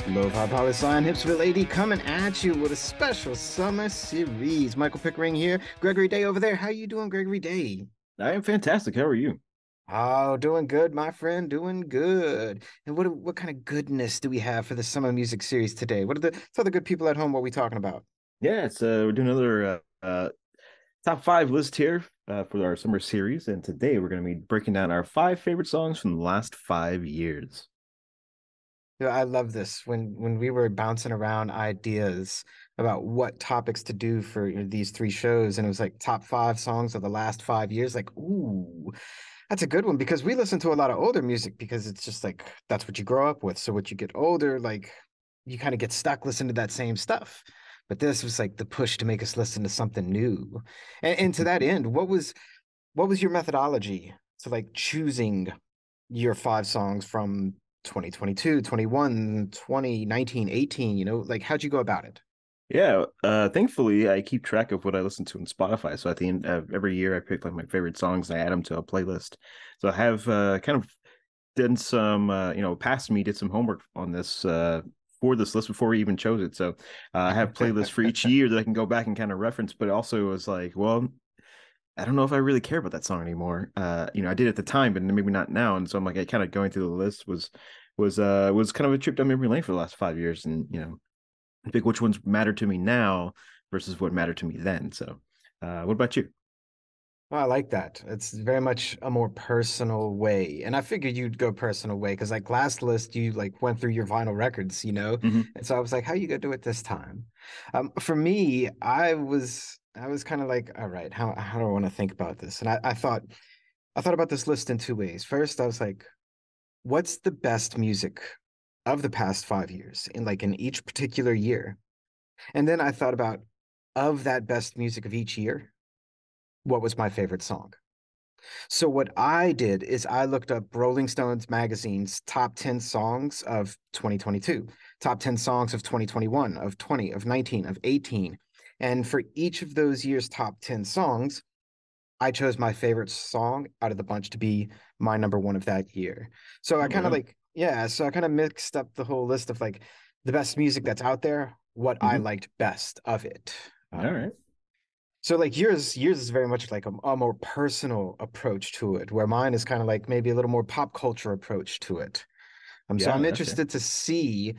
Lofi Poli Sci and HipsvilleAD coming at you with a special summer series. Michael Pickering here. Gregory Day over there. How you doing, Gregory Day? I am fantastic. How are you? Oh, doing good, my friend. Doing good. And what kind of goodness do we have for the summer music series today? Tell the good people at home what we talking about. Yeah, it's we're doing another top five list here for our summer series, and today we're going to be breaking down our five favorite songs from the last 5 years. Yeah, I love this. When we were bouncing around ideas about what topics to do for these three shows, and it was like top 5 songs of the last 5 years. Like, ooh, that's a good one because we listen to a lot of older music because it's just like that's what you grow up with. So what you get older, like you kind of get stuck listening to that same stuff. But this was like the push to make us listen to something new. And to that end, what was your methodology to like choosing your 5 songs from 2022, 21, 2019, 18, like how'd you go about it? Yeah, thankfully I keep track of what I listen to on Spotify. So at the end of every year, I pick like my favorite songs and I add them to a playlist. So I have kind of done some, past me did some homework on this for this list before we even chose it. So I have playlists for each year that I can go back and kind of reference. But also it was like, well, I don't know if I really care about that song anymore. I did at the time, but maybe not now. And so I'm like, I kind of going through the list was kind of a trip down memory lane for the last 5 years, and pick which ones matter to me now versus what mattered to me then. So, what about you? Well, I like that. It's very much a more personal way. And I figured you'd go personal way because like last list you like went through your vinyl records. Hmm. And so I was like, how you gonna do it this time? For me, I was kind of like, all right, how do I want to think about this? And I thought about this list in 2 ways. First, I was like, what's the best music of the past 5 years in each particular year? And then I thought about of that best music of each year, what was my favorite song? So what I did is I looked up Rolling Stones magazine's top 10 songs of 2022, top 10 songs of 2021, of 20, of 19, of 18. And for each of those years' top 10 songs, I chose my favorite song out of the bunch to be my number one of that year. So I All kind of right. like, yeah, so I kind of mixed up the whole list of like the best music that's out there, what I Hmm. liked best of it. All right. So like yours is very much like a more personal approach to it, where mine is kind of like maybe a little more pop culture approach to it. So Yeah, I'm gotcha. interested to see,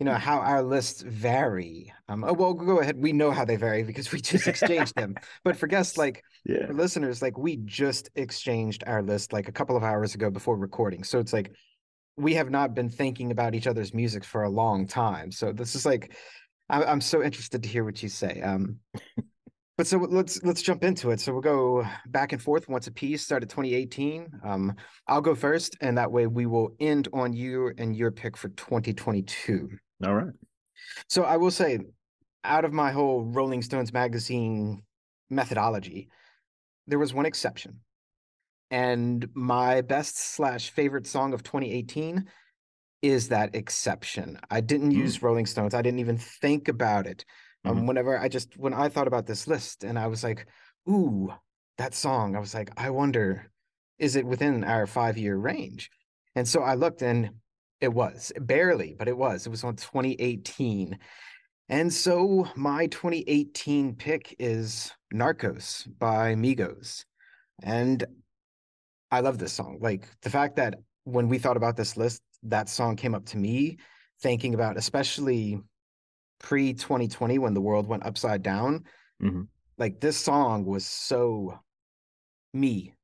how our lists vary. Oh, well, go ahead. We know how they vary because we just exchanged them. But for guests, like Yeah. for listeners, like we just exchanged our list like a couple of hours ago before recording. So it's like we have not been thinking about each other's music for a long time. So this is like I'm so interested to hear what you say. But so let's jump into it. So we'll go back and forth once a piece. Start at 2018. I'll go first, and that way we will end on you and your pick for 2022. All right. So I will say, out of my whole Rolling Stones magazine methodology, there was one exception, and my best slash favorite song of 2018 is that exception. I didn't Mm. use Rolling Stones. I didn't even think about it. Hmm. When I thought about this list and I was like, ooh, that song, I was like, I wonder, is it within our 5 year range? And so I looked and it was barely, but it was. It was on 2018. And so my 2018 pick is Narcos by Migos. And I love this song. Like the fact that when we thought about this list, that song came up to me, thinking about especially pre 2020 when the world went upside down. Hmm. Like this song was so me.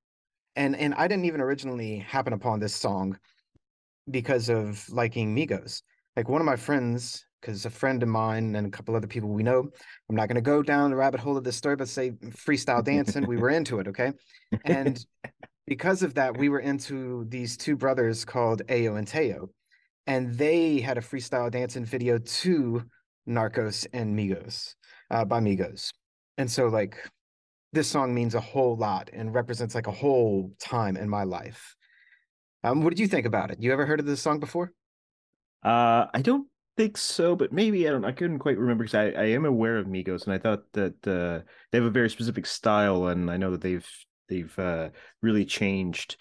And I didn't even originally happen upon this song because of liking Migos. Like one of my friends, because a friend of mine and a couple other people we know, I'm not going to go down the rabbit hole of this story, but say freestyle dancing, we were into it, okay? And because of that, we were into these two brothers called Ayo and Teo, and they had a freestyle dancing video to Narcos and Migos by Migos. And so, like, this song means a whole lot and represents like a whole time in my life. What did you think about it? You ever heard of this song before? I don't think so, but maybe I don't. I couldn't quite remember because I am aware of Migos, and I thought that they have a very specific style, and I know that they've really changed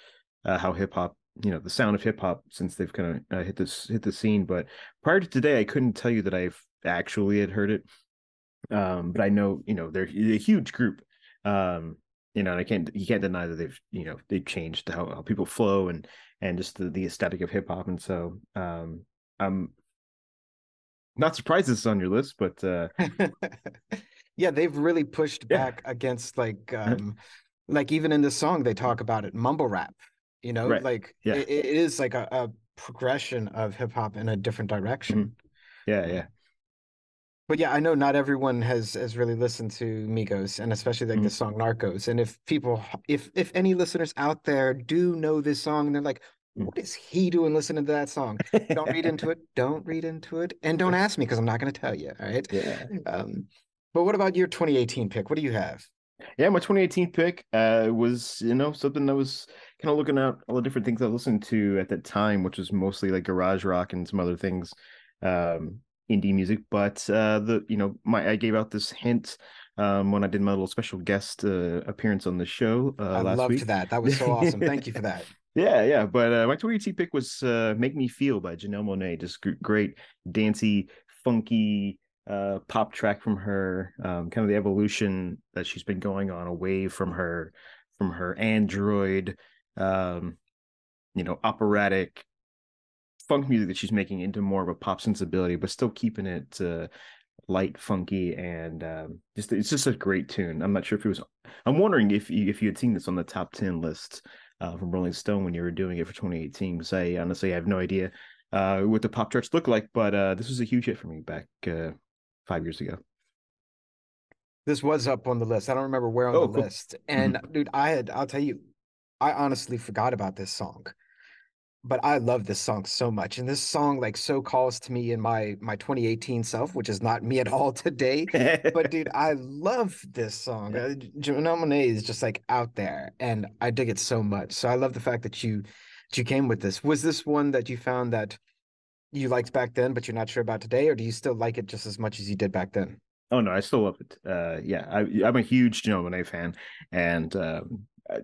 how hip hop, the sound of hip hop since they've kind of hit the scene. But prior to today, I couldn't tell you that I've actually had heard it. But I know, they're a huge group. And I can't you can't deny that they've changed how people flow and just the aesthetic of hip hop. And so I'm not surprised this is on your list, but Yeah, they've really pushed yeah, back against like even in this song they talk about it, mumble rap, right. like Yeah. it is like a progression of hip hop in a different Mhm. direction. Yeah, Um, yeah. but yeah, I know not everyone has really listened to Migos and especially like the Mhm. song Narcos. And if any listeners out there do know this song and they're like, Mhm. what is he doing listening to that song? Don't read into it. Don't read into it. And don't ask me because I'm not going to tell you. All right. Yeah. Um, but what about your 2018 pick? What do you have? Yeah, my 2018 pick was, something I was kind of looking at all the different things I listened to at that time, which was mostly like garage rock and some other things, um, indie music. But I gave out this hint when I did my little special guest appearance on the show I last loved week. that. That was so awesome. Thank you for that. Yeah, yeah. But my 2018 pick was "Make Me Feel" by Janelle Monáe. Just great, dancey, funky pop track from her, kind of the evolution that she's been going on away from her android, um, operatic funk music that she's making into more of a pop sensibility, but still keeping it light, funky, and just it's just a great tune. I'm not sure if it was. I'm wondering if you had seen this on the top 10 list from Rolling Stone when you were doing it for 2018. Because I honestly have no idea what the pop charts look like, but this was a huge hit for me back 5 years ago. This was up on the list. I don't remember where on the Oh, cool. list. Hmm. And dude, I'll tell you, I honestly forgot about this song. But I love this song so much. And this song like so calls to me in my 2018 self, which is not me at all today. But dude, I love this song. Yeah. Janelle Monáe is just like out there and I dig it so much. So I love the fact that you came with this. Was this one that you found that you liked back then, but you're not sure about today, or do you still like it just as much as you did back then? Oh no, I still love it. Yeah, I'm a huge Janelle Monáe fan, and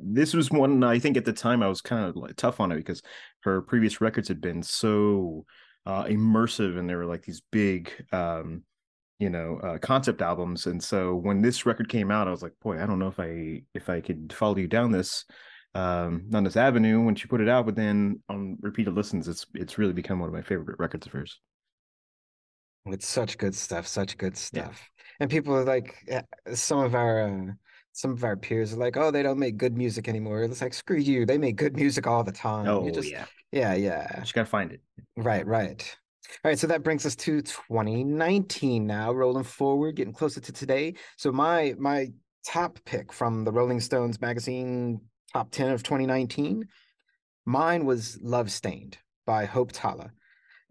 this was one I think at the time I was kind of like tough on it because her previous records had been so immersive, and they were like these big, concept albums. And so when this record came out, I was like, boy, I don't know if I could follow you down this on this avenue when she put it out. But then on repeated listens, it's really become one of my favorite records of hers. It's such good stuff, such good Yeah. stuff. And people are like, some of our peers are like, oh, they don't make good music anymore. It's like, screw you. They make good music all the time. You Oh just, yeah. yeah, yeah. Just gotta find it. Right, right. All right, so that brings us to 2019 now, rolling forward, getting closer to today. So my top pick from the Rolling Stones magazine top 10 of 2019, mine was Love Stained by Hope Tala.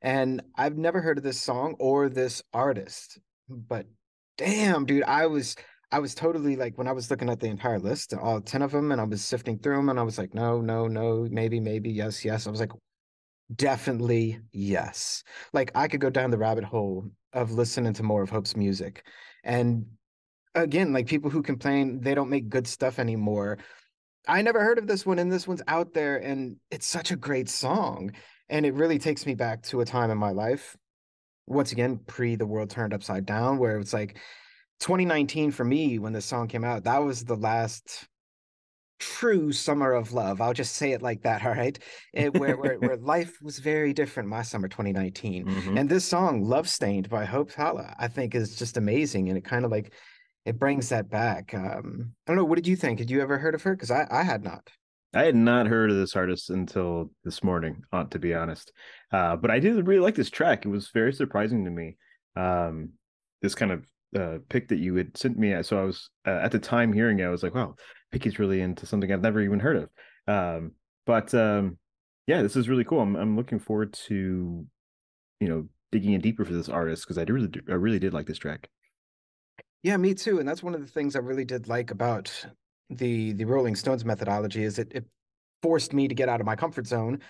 And I've never heard of this song or this artist, but damn, dude, I was totally like when I was looking at the entire list, all 10 of them, and I was sifting through them, and I was like, no, no, no, maybe, maybe, yes, yes. I was like, definitely yes. Like I could go down the rabbit hole of listening to more of Hope's music. And again, like people who complain they don't make good stuff anymore. I never heard of this one, and this one's out there, and it's such a great song. And it really takes me back to a time in my life, once again, pre the world turned upside down, where it's like 2019 for me when this song came out, that was the last true summer of love. I'll just say it like that, all right? Where life was very different my summer 2019. Hmm. And this song, Love Stained by Hope Halla, I think is just amazing. And it kind of like it brings that back. I don't know, what did you think? Had you ever heard of her? Because I had not. I had not heard of this artist until this morning, to be honest. But I did really like this track. It was very surprising to me. Um, this kind of pick that you had sent me. So I was at the time hearing it, I was like, wow, Picky's really into something I've never even heard of. But yeah, this is really cool. I'm looking forward to digging in deeper for this artist because I really did like this track. Yeah, me too. And that's one of the things I really did like about the Rolling Stones methodology is it forced me to get out of my comfort zone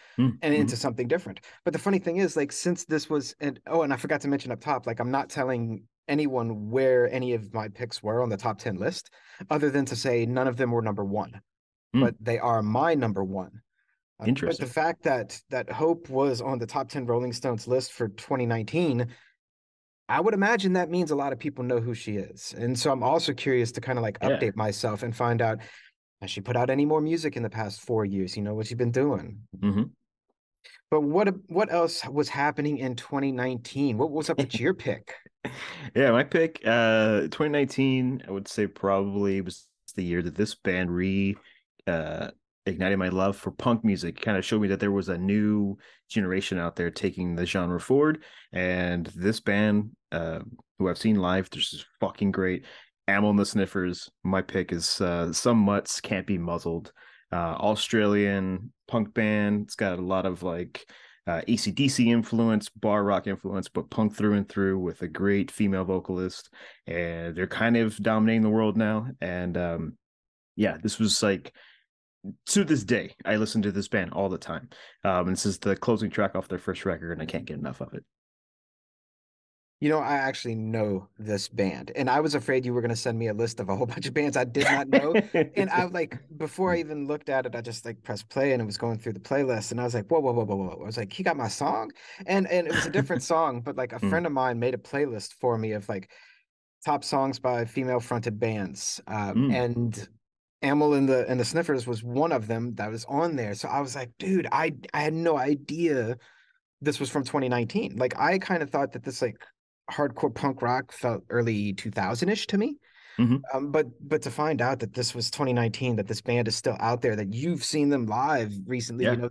and Mm-hmm. into something different. But the funny thing is, like, since this was, and oh, and I forgot to mention up top, like, I'm not telling anyone where any of my picks were on the top 10 list, other than to say none of them were number one, but Mm. they are my number one. But the Interesting. fact that Hope was on the top 10 Rolling Stones list for 2019, I would imagine that means a lot of people know who she is. And so I'm also curious to kind of like Yeah. update myself and find out, has she put out any more music in the past 4 years? You know, what's she been doing? Mm-hmm. But what else was happening in 2019? What was up with your pick? Yeah, my pick, 2019, I would say probably was the year that this band uh ignited my love for punk music. Kind of showed me that there was a new generation out there taking the genre forward. And this band, who I've seen live, they're just fucking great. Amyl and the Sniffers. My pick is Some Mutts Can't Be Muzzled. Australian punk band. It's got a lot of like AC/DC influence, bar rock influence, but punk through and through with a great female vocalist. And they're kind of dominating the world now. And yeah, this was like, to this day, I listen to this band all the time. And this is the closing track off their first record, and I can't get enough of it. You know, I actually know this band, and I was afraid you were going to send me a list of a whole bunch of bands I did not know. And I like, before I even looked at it, I just like pressed play and it was going through the playlist, and I was like, whoa, whoa, whoa, whoa, whoa. I was like, he got my song, and it was a different song, but like a Mm, friend of mine made a playlist for me of like top songs by female fronted bands, mm, and Amyl and the Sniffers was one of them that was on there. So I was like, dude, I had no idea this was from 2019. Like I kind of thought that this like hardcore punk rock felt early 2000-ish to me. hmm. But to find out that this was 2019, that this band is still out there, that you've seen them live recently, you Yeah, know,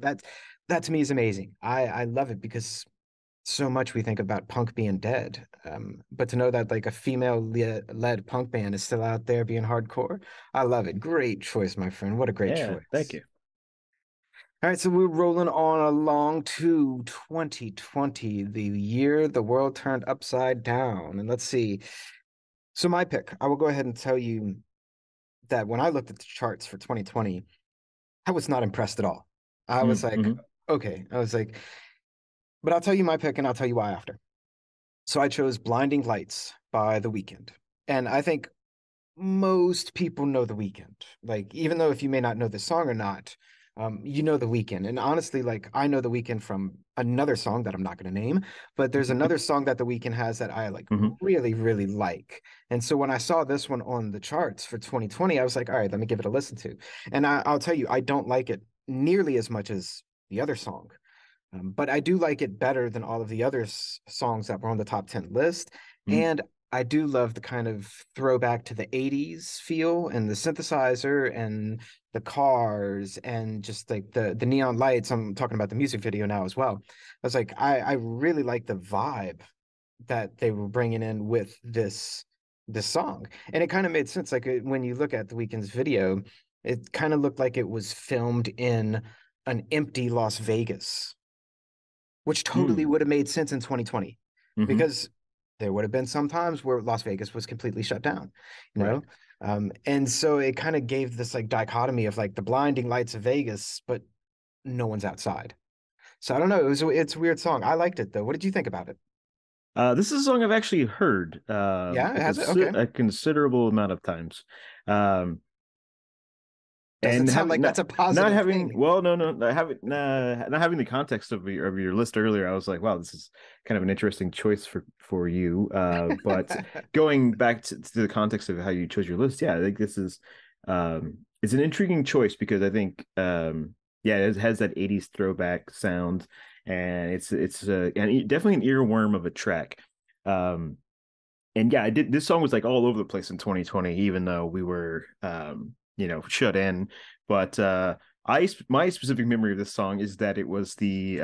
that to me is amazing. I love it because so much we think about punk being dead. But to know that like a female led punk band is still out there being hardcore, I love it. Great choice, my friend. What a great yeah. Thank choice. you. All right, so we're rolling on along to 2020, the year the world turned upside down. And let's see. So my pick, I will go ahead and tell you that when I looked at the charts for 2020, I was not impressed at all. I was like, Mm-hmm. okay. I was like, but I'll tell you my pick and I'll tell you why after. So I chose Blinding Lights by The Weeknd. And I think most people know The Weeknd. Like, even though if you may not know the song or not, you know The Weeknd. And honestly, like I know The Weeknd from another song that I'm not going to name, but there's another song that The Weeknd has that I like Hmm. really, really like. And so when I saw this one on the charts for 2020, I was like, all right, let me give it a listen to. And I'll tell you, I don't like it nearly as much as the other song. But I do like it better than all of the other songs that were on the top 10 list. Mm, And I do love the kind of throwback to the 80s feel and the synthesizer and the cars and just like the neon lights. I'm talking about the music video now as well. I was like, I really like the vibe that they were bringing in with this song. And it kind of made sense. Like when you look at the Weeknd's video, it kind of looked like it was filmed in an empty Las Vegas, which totally mm, would have made sense in 2020 hmm. because there would have been some times where Las Vegas was completely shut down, you Right. know? And so it kind of gave this like dichotomy of like the blinding lights of Vegas, but no one's outside. So I don't know. It's a weird song. I liked it though. What did you think about it? This is a song I've actually heard Yeah, it has it. Okay. a considerable amount of times. Um, Doesn't and sound having like that's a not positive having thing. well, no, not having not having the context of your list earlier, I was like, wow, this is kind of an interesting choice for you. But going back to the context of how you chose your list, yeah, I think this is it's an intriguing choice because I think yeah, it has that 80s throwback sound, and and definitely an earworm of a track. Um, and yeah, I did. This song was like all over the place in 2020, even though we were, shut in. But my specific memory of this song is that it was the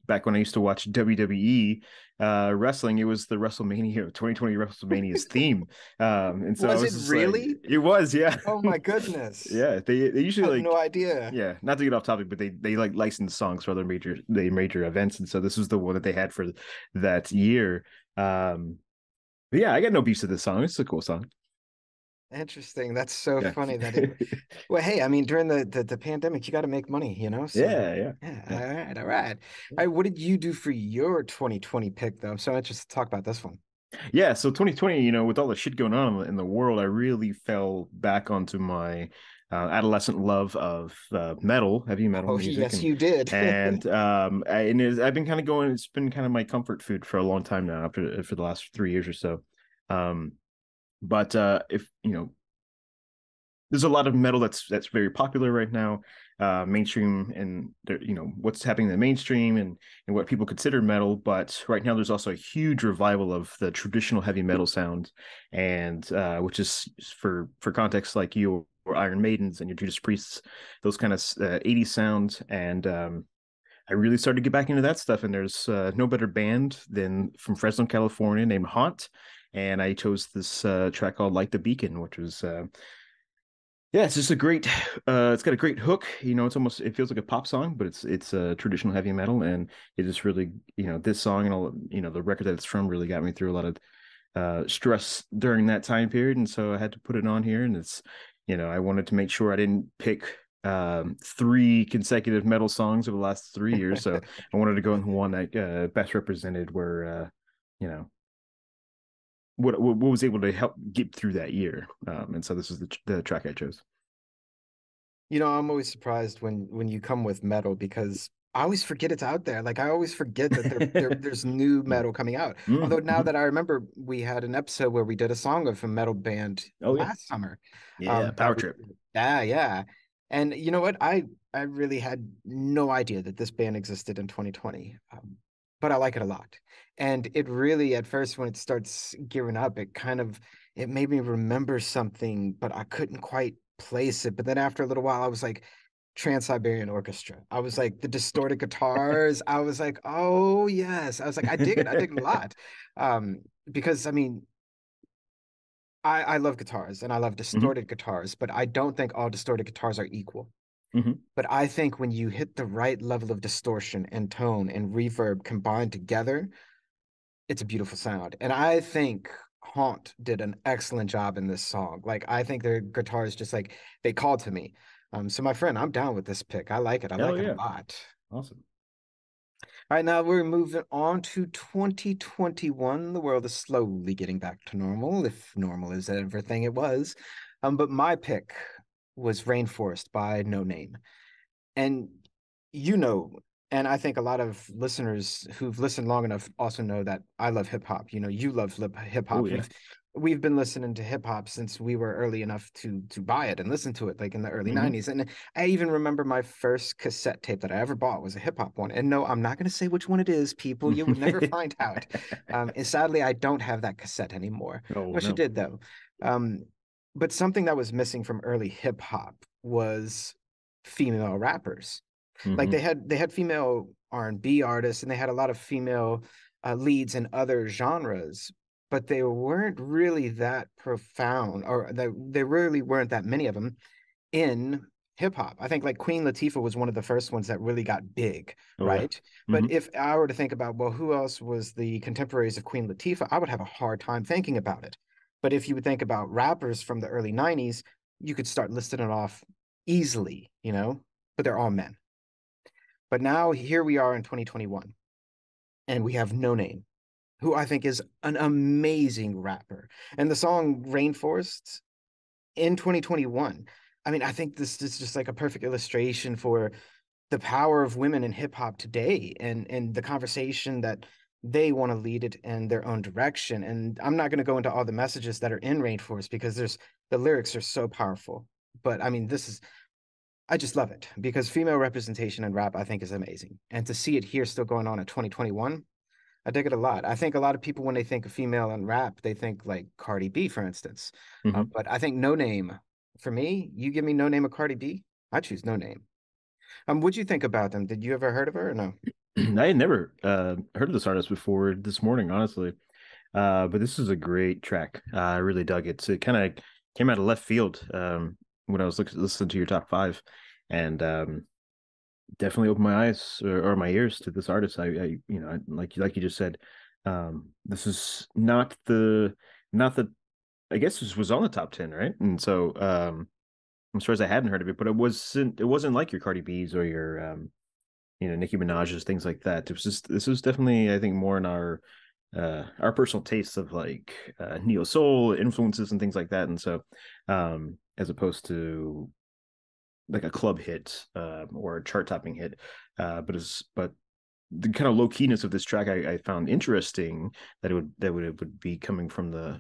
back when I used to watch WWE wrestling. It was the WrestleMania 2020 WrestleMania's theme, and so I Was was it just like, really? it was, yeah, Oh my goodness. yeah. They I usually had no like. idea. Yeah, not to get off topic, but they like license songs for other major events, and so this was the one that they had for that year. But yeah, I got no beefs with this song. It's a cool song. Interesting. That's so Yeah. funny that it. Well, hey, I mean, during the pandemic, you got to make money, you know. So Yeah, yeah, yeah, yeah. all right, all right. All right. What did you do for your 2020 pick, though? I'm so interested to talk about this one. Yeah, so 2020, with all the shit going on in the world, I really fell back onto my adolescent love of metal, heavy metal Oh, music, yes, you did. I've been kind of going. It's been kind of my comfort food for a long time now, for the last 3 years or so. Um, but if there's a lot of metal that's very popular right now, mainstream, and what's happening in the mainstream and what people consider metal. But right now, there's also a huge revival of the traditional heavy metal sound, and which is for context, like your Iron Maidens and your Judas Priests, those kind of 80s sounds. And I really started to get back into that stuff. And there's no better band than from Fresno, California, named Haunt. And I chose this track called "Light the Beacon," which was yeah, it's just a great. It's got a great hook. It feels like a pop song, but it's traditional heavy metal, and it just really, this song and all, the record that it's from really got me through a lot of stress during that time period, and so I had to put it on here. And I wanted to make sure I didn't pick three consecutive metal songs over the last 3 years, so I wanted to go with one that best represented where you know what was able to help get through that year. And so this is the track I chose. I'm always surprised when you come with metal because I always forget it's out there. Like I always forget that there's new Yeah. metal coming out. Although now Mm-hmm. that I remember, we had an episode where we did a song of a metal band Oh yeah. last summer. Yeah. That Power we trip. yeah, yeah. And you know what? I really had no idea that this band existed in 2020. But I like it a lot. And it really, at first, when it starts gearing up, it made me remember something, but I couldn't quite place it. But then after a little while, I was like, Trans-Siberian Orchestra. I was like, the distorted guitars. I was like, oh yes. I was like, I dig it. I dig it a lot. Because I mean, I love guitars and I love Hmm. distorted guitars, but I don't think all distorted guitars are equal. Hmm. But I think when you hit the right level of distortion and tone and reverb combined together, it's a beautiful sound. And I think Haunt did an excellent job in this song. Like I think their guitars just like they called to me. So my friend, I'm down with this pick. I like it. I Hell like it a yeah. lot. Awesome. All right, now we're moving on to 2021. The world is slowly getting back to normal, if normal is everything it was. But my pick was Rainforest by No Name. And you know, and I think a lot of listeners who've listened long enough also know that I love hip hop. You love hip Oh hop. yeah. We've been listening to hip hop since we were early enough to buy it and listen to it, like in the early Hmm. 90s. And I even remember my first cassette tape that I ever bought was a hip hop one. And no, I'm not going to say which one it is, people. You would never find out. And sadly, I don't have that cassette anymore. Oh Wish I no. did though. Um, but something that was missing from early hip hop was female rappers. Like Hmm. they had female R&B artists and they had a lot of female leads in other genres, but they weren't really that profound, or they really weren't that many of them in hip hop. I think like Queen Latifah was one of the first ones that really got big, Oh yeah. right? But Hmm. if I were to think about, well, who else was the contemporaries of Queen Latifah, I would have a hard time thinking about it. But if you would think about rappers from the early 90s, you could start listing it off easily, but they're all men. But now here we are in 2021, and we have No Name, who I think is an amazing rapper. And the song Rainforests in 2021, I mean, I think this is just like a perfect illustration for the power of women in hip hop today and the conversation that they want to lead it in their own direction. And I'm not going to go into all the messages that are in Rainforest because the lyrics are so powerful. But I mean, I just love it because female representation in rap, I think, is amazing. And to see it here still going on in 2021, I dig it a lot. I think a lot of people, when they think of female in rap, they think like Cardi B, for instance. Hmm. But I think No Name, for me, you give me No Name or Cardi B, I choose No Name. What'd you think about them? Did you ever heard of her or no? I had never heard of this artist before this morning, honestly. But this is a great track. I really dug it. So it kind of came out of left field when I was listening to your top 5, and definitely opened my eyes or my ears to this artist. Like you just said, this is not the I guess this was on the top 10, right? And so I'm surprised I hadn't heard of it, but it wasn't like your Cardi B's or your Nicki Minaj's, things like that. It was just this was definitely, I think, more in our personal tastes of like neo soul influences and things like that. And so as opposed to like a club hit or a chart topping hit, but the kind of low keyness of this track I found interesting, that it would be coming from the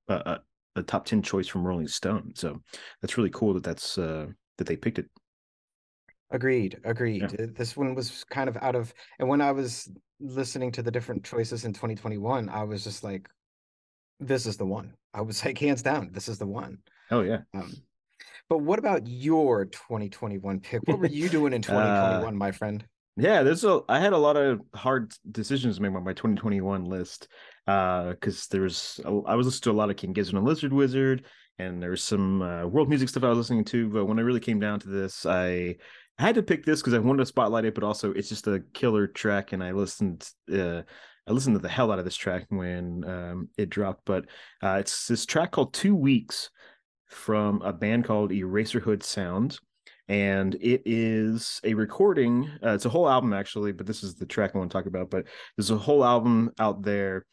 a top 10 choice from Rolling Stone. So that's really cool that they picked it. Agreed, Yeah. agreed. This one was kind of out of, and when I was listening to the different choices in 2021, I was just like, this is the one. I was like, hands down, this is the one. Oh yeah. Um, but what about your 2021 pick? What were you doing in uh 2021, my friend? Yeah, I had a lot of hard decisions to make on my 2021 list. Because I was listening to a lot of King Gizzard and Lizard Wizard, and there's some world music stuff I was listening to. But when it really came down to this, I had to pick this because I wanted to spotlight it, but also it's just a killer track, and I listened to the hell out of this track when it dropped. But it's this track called 2 Weeks from a band called Eraserhood Sound, and it is a recording. It's a whole album actually, but this is the track I want to talk about. But there's a whole album out there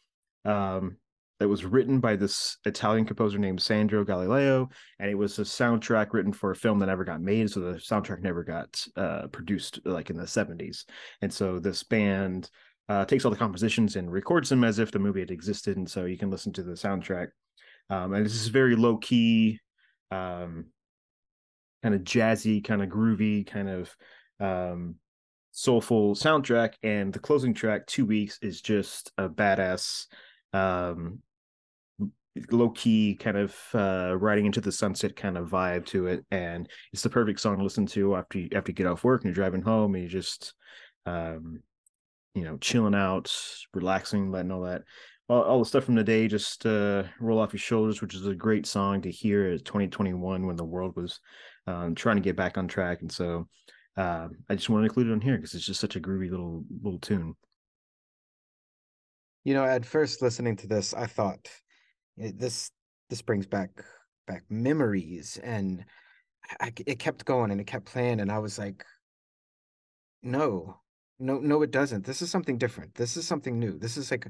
um, that was written by this Italian composer named Sandro Galileo, and it was a soundtrack written for a film that never got made. So the soundtrack never got produced like in the 70s. And so this band takes all the compositions and records them as if the movie had existed. And so you can listen to the soundtrack. And this is very low key, um, kind of jazzy, kind of groovy, kind of soulful soundtrack. And the closing track, 2 Weeks, is just a badass, um, low key kind of riding into the sunset kind of vibe to it. And it's the perfect song to listen to after you get off work and you're driving home and you just um, chilling out, relaxing, letting all the stuff from the day just roll off your shoulders, which is a great song to hear in 2021 when the world was trying to get back on track. And so I just want to include it on here because it's just such a groovy little tune. At first listening to this, I thought this brings back memories, and it kept going and it kept playing, and I was like, no, no, no, it doesn't. This is something different. This is something new. This is like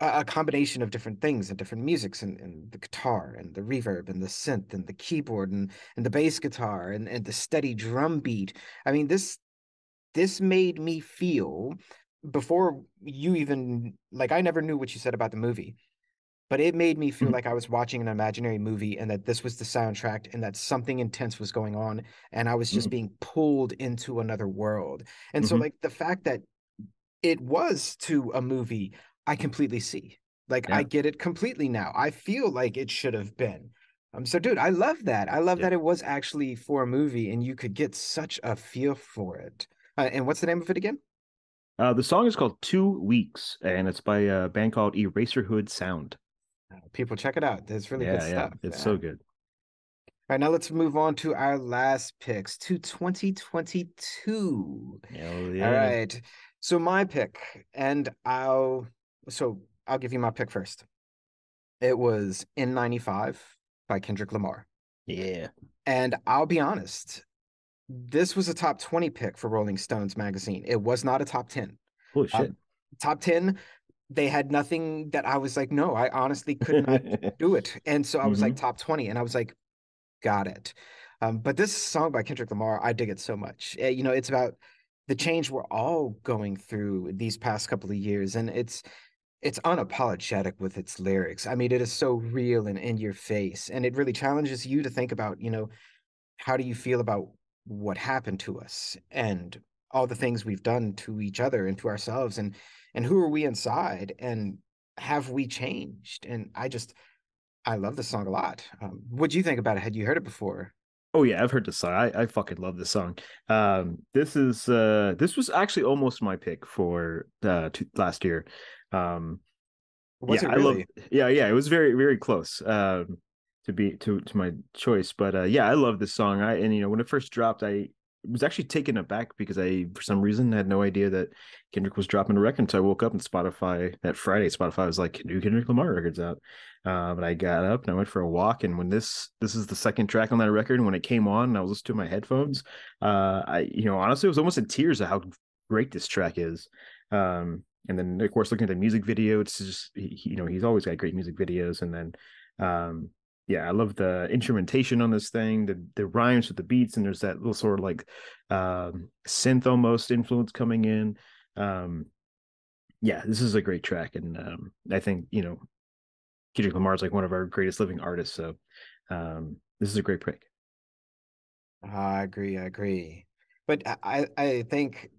a combination of different things and different musics, and the guitar and the reverb and the synth and the keyboard and the bass guitar and the steady drum beat. I mean, this made me feel, before you even, like, I never knew what you said about the movie, but it made me feel Mm-hmm. like I was watching an imaginary movie and that this was the soundtrack and that something intense was going on and I was just being pulled into another world. And so, Mm-hmm. like, the fact that it was to a movie, I completely see. Like, I Yeah. get it completely now. I feel like it should have been. So dude, I love that. I love Yeah. that it was actually for a movie and you could get such a feel for it. And what's the name of it again? The song is called 2 Weeks, and it's by a band called Eraserhood Sound. People, check it out. It's really good Yeah, yeah, stuff. it's Yeah. so All good. right, now let's move on to our last picks to 2022. Hell All yeah. right. So my pick, and I'll give you my pick first. It was N95 by Kendrick Lamar. Yeah. And I'll be honest, this was a top 20 pick for Rolling Stones magazine. It was not a top 10. Holy shit. Um, Top 10, they had nothing that I was like, no, I honestly could not do it. And so I was like, Hmm. top 20. And I was like, got it. But this song by Kendrick Lamar, I dig it so much. It's about the change we're all going through these past couple of years. And it's unapologetic with its lyrics. I mean, it is so real and in your face, and it really challenges you to think about, how do you feel about what happened to us and all the things we've done to each other and to ourselves, and who are we inside, and have we changed? And I love this song a lot. What do you think about it? Had you heard it before? Oh yeah, I've heard this song. I fucking love this song. This was actually almost my pick for last year. Um, Was yeah, it I love. really? Yeah, it was very very close to be to my choice. But yeah, I love this song. I and when it first dropped, was actually taken aback because I, for some reason, had no idea that Kendrick was dropping a record until I woke up and Spotify that Friday. Spotify was like, new Kendrick Lamar records out. But I got up and I went for a walk, and when this is the second track on that record, and when it came on, and I was listening to my headphones. I honestly was almost in tears at how great this track is. And then of course looking at the music video, it's just he's always got great music videos, and then yeah, I love the instrumentation on this thing, the rhymes with the beats, and there's that little sort of like synth almost influence coming in. Yeah, this is a great track, and I think Kendrick Lamar is like one of our greatest living artists, so this is a great pick. I agree. I agree. But I think,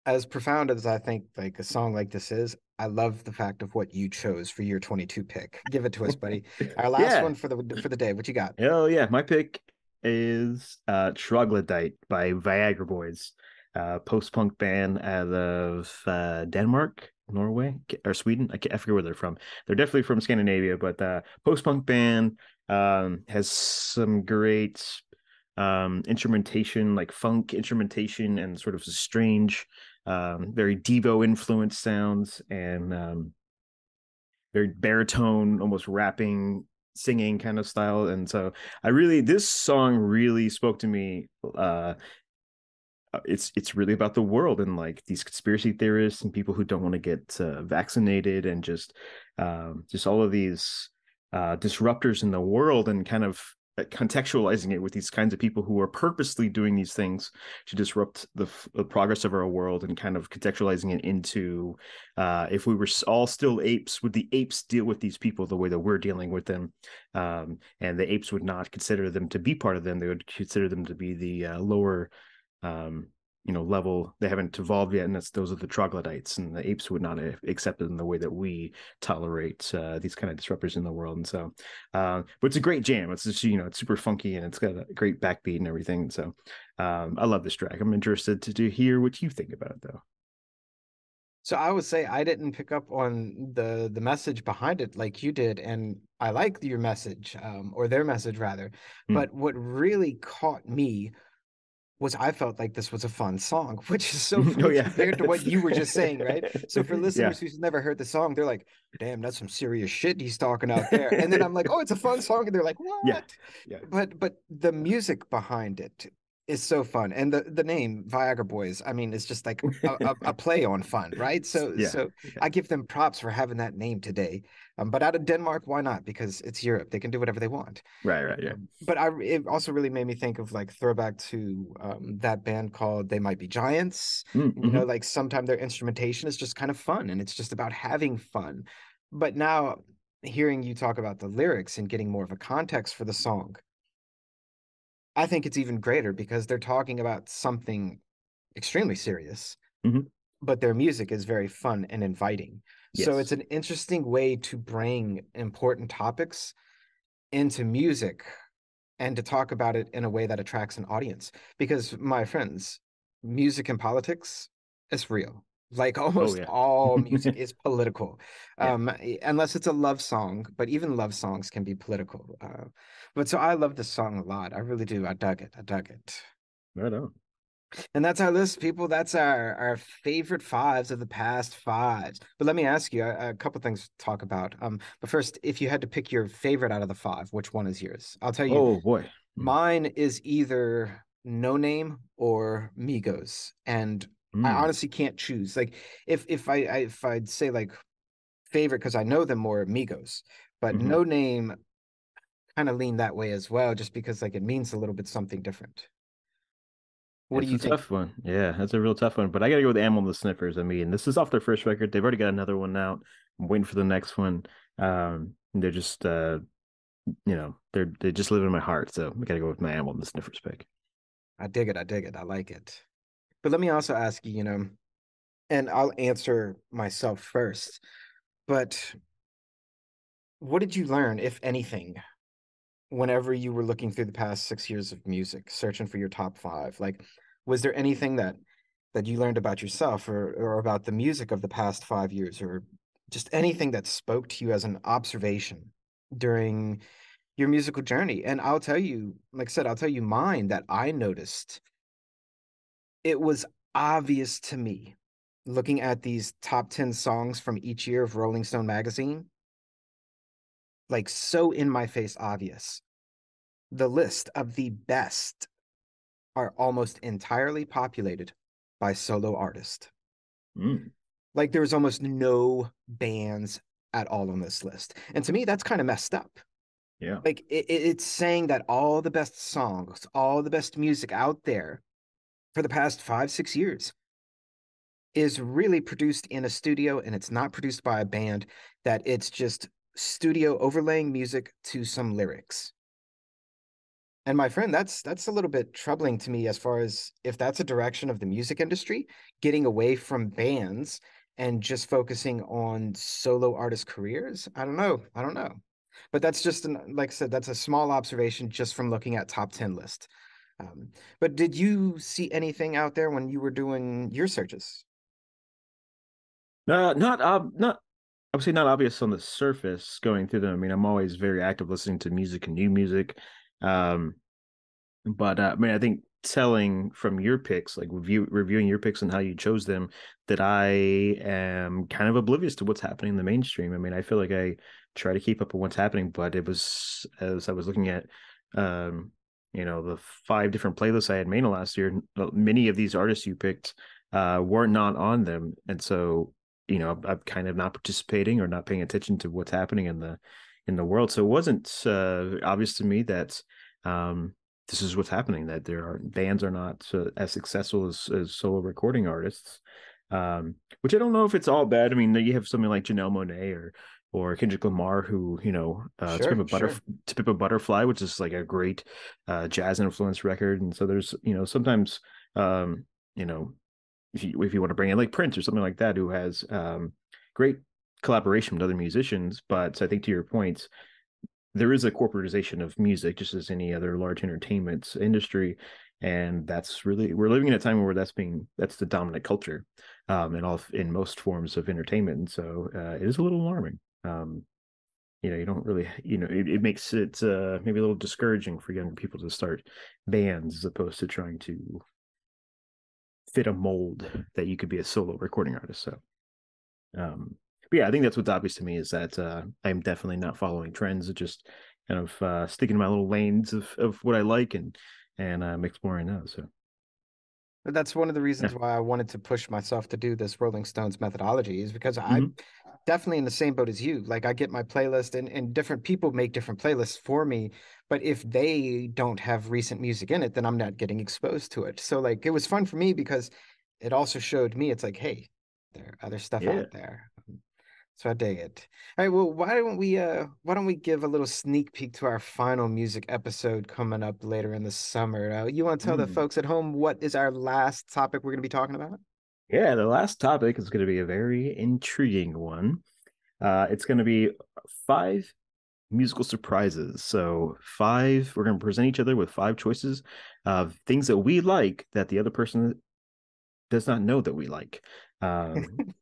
as profound as I think like a song like this is, I love the fact of what you chose for your 22 pick. Give it to us, buddy. Our last Yeah, one for the day. What you got? hell yeah. My pick is Troglodyte by Viagra Boys, post-punk band out of Denmark, Norway, or Sweden. I forget where they're from. They're definitely from Scandinavia, but post-punk band, has some great instrumentation, like funk instrumentation, and sort of strange, very Devo influenced sounds, and very baritone, almost rapping, singing kind of style. And so this song really spoke to me. It's really about the world and like these conspiracy theorists and people who don't want to get vaccinated, and just all of these disruptors in the world, and kind of contextualizing it with these kinds of people who are purposely doing these things to disrupt the progress of our world, and kind of contextualizing it into if we were all still apes, would the apes deal with these people the way that we're dealing with them? And the apes would not consider them to be part of them. They would consider them to be the lower um level. They haven't evolved yet, and those are the troglodytes, and the apes would not accept it in the way that we tolerate these kind of disruptors in the world. And so but it's a great jam. It's just it's super funky, and it's got a great backbeat and everything. So I love this track. I'm interested to hear what you think about it, though. So I would say I didn't pick up on the message behind it like you did, and I like your message, or their message rather. Mm. But what really caught me was I felt like this was a fun song, which is so Oh funny yeah. compared to what you were just saying, right? So for Yeah. listeners who's never heard the song, they're like, "Damn, that's some serious shit he's talking out there." And then I'm like, "Oh, it's a fun song," and they're like, Yeah. "What?" Yeah. But the music behind it is so fun, and the name Viagra Boys, I mean, it's just like a play on fun, right? So Yeah. so Yeah. I give them props for having that name today. But out of Denmark, why not? Because it's Europe; they can do whatever they want. Right, right, yeah. But it also really made me think of like throwback to that band called They Might Be Giants. Mm-hmm. Like sometimes their instrumentation is just kind of fun, and it's just about having fun. But now hearing you talk about the lyrics and getting more of a context for the song, I think it's even greater because they're talking about something extremely serious, Mm-hmm. but their music is very fun and inviting. So it's Yes. an interesting way to bring important topics into music and to talk about it in a way that attracts an audience. Because, my friends, music and politics is real. Like Oh almost yeah. all music is political, Yeah. unless it's a love song. But even love songs can be political. But so I love this song a lot. I really do. I dug it. I dug it. Right on. And that's our list, people. That's our favorite fives of the past fives. But let me ask you a couple things to talk about. But first, if you had to pick your favorite out of the five, which one is yours? I'll tell you, Oh boy. mine is either No Name or Migos, and I Mm. honestly can't choose. Like if I'd say like favorite because I know them more, Migos, but Mm-hmm. No Name kind of lean that way as well, just because like it means a little bit something different. What do It's you a think? tough one. Yeah, that's a real tough one. But I gotta go with Amel and the Sniffers. I mean, this is off their first record. They've already got another one out. I'm waiting for the next one. They're just they just live in my heart. So I gotta go with my Amel and the Sniffers pick. I dig it. I dig it. I like it. But let me also ask you, and I'll answer myself first. But what did you learn, if anything, whenever you were looking through the past 6 years of music, searching for your top five? Like, was there anything that you learned about yourself or about the music of the past 5 years, or just anything that spoke to you as an observation during your musical journey? And I'll tell you, like I said, I'll tell you mine that I noticed it was obvious to me looking at these top 10 songs from each year of Rolling Stone magazine, like so in my face obvious. The list of the best are almost entirely populated by solo artists. Mm, Like there's almost no bands at all on this list. And to me, that's kind of messed up. yeah. Like it's saying that all the best songs, all the best music out there for the past 5, 6 years is really produced in a studio and it's not produced by a band, that it's just studio overlaying music to some lyrics. And my friend, that's a little bit troubling to me as far as if that's a direction of the music industry, getting away from bands and just focusing on solo artist careers. I don't know. I don't know. But that's just like I said, that's a small observation just from looking at top 10 list. Um, but did you see anything out there when you were doing your searches? Not I would say not obvious on the surface going through them. I mean, I'm always very active listening to music and new music. Um, but I mean, I think telling from your picks, like reviewing your picks and how you chose them, that I am kind of oblivious to what's happening in the mainstream. I mean, I feel like I try to keep up with what's happening, but it was as I was looking at, um, the 5 different playlists I had made last year. Many of these artists you picked were not on them, and so I'm kind of not participating or not paying attention to what's happening in the world. So it wasn't obvious to me that this is what's happening, that bands are not as successful as solo recording artists, which I don't know if it's all bad. I mean, you have something like Janelle Monáe or Kendrick Lamar, who to Sure, sure. Pimp a Butterfly, which is like a great jazz influence record. And so there's sometimes um, you know if you want to bring in like Prince or something like that, who has great collaboration with other musicians. But I think to your point, there is a corporatization of music, just as any other large entertainment industry, and that's really, we're living in a time where that's the dominant culture, in most forms of entertainment. And so it is a little alarming. You don't really, it makes it maybe a little discouraging for younger people to start bands as opposed to trying to fit a mold that you could be a solo recording artist. So but yeah, I think that's what's obvious to me, is that I'm definitely not following trends, just kind of sticking to my little lanes of what I like, and I'm exploring those. So But that's one of the yeah. reasons why I wanted to push myself to do this Rolling Stones methodology, is because I'm Mm-hmm. definitely in the same boat as you. Like I get my playlist, and different people make different playlists for me. But if they don't have recent music in it, then I'm not getting exposed to it. So like it was fun for me because it also showed me it's like, hey, there are other stuff Yeah. out there. So I dig it. All right, well, why don't we give a little sneak peek to our final music episode coming up later in the summer? You want to tell the Mm. folks at home what is our last topic we're going to be talking about? Yeah, the last topic is going to be a very intriguing one. It's going to be 5 musical surprises. So we're going to present each other with 5 choices of things that we like that the other person does not know that we like.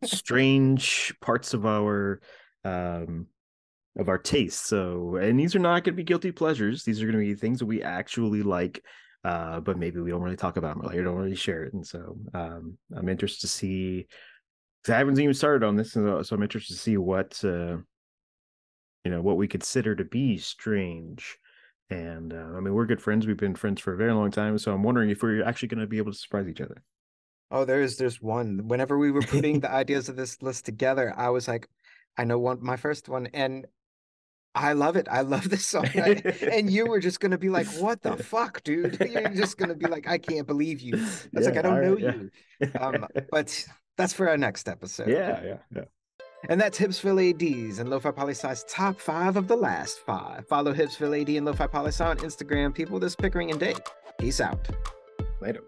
Strange parts um, of our taste. So, and these are not going to be guilty pleasures. These are going to be things that we actually like, but maybe we don't really talk about them, or don't really share it. And so, I'm interested to see. Because I haven't even started on this, so I'm interested to see what we consider to be strange. And I mean, we're good friends. We've been friends for a very long time. So I'm wondering if we're actually going to be able to surprise each other. Oh, there's one. Whenever we were putting the ideas of this list together, I was like, I know my first one, and I love it. I love this song. And you were just gonna be like, "What the fuck, dude?" You're just gonna be like, "I can't believe you." I was like, "I Yeah. All don't know right. Yeah. you." But that's for our next episode. Yeah. Yeah. Yeah. And that's HipsvilleAD's and Lofi Poli Sci's top 5 of the last 5. Follow HipsvilleAD and Lofi Poli Sci on Instagram. People, this Pickering and Dave. Peace out. Later.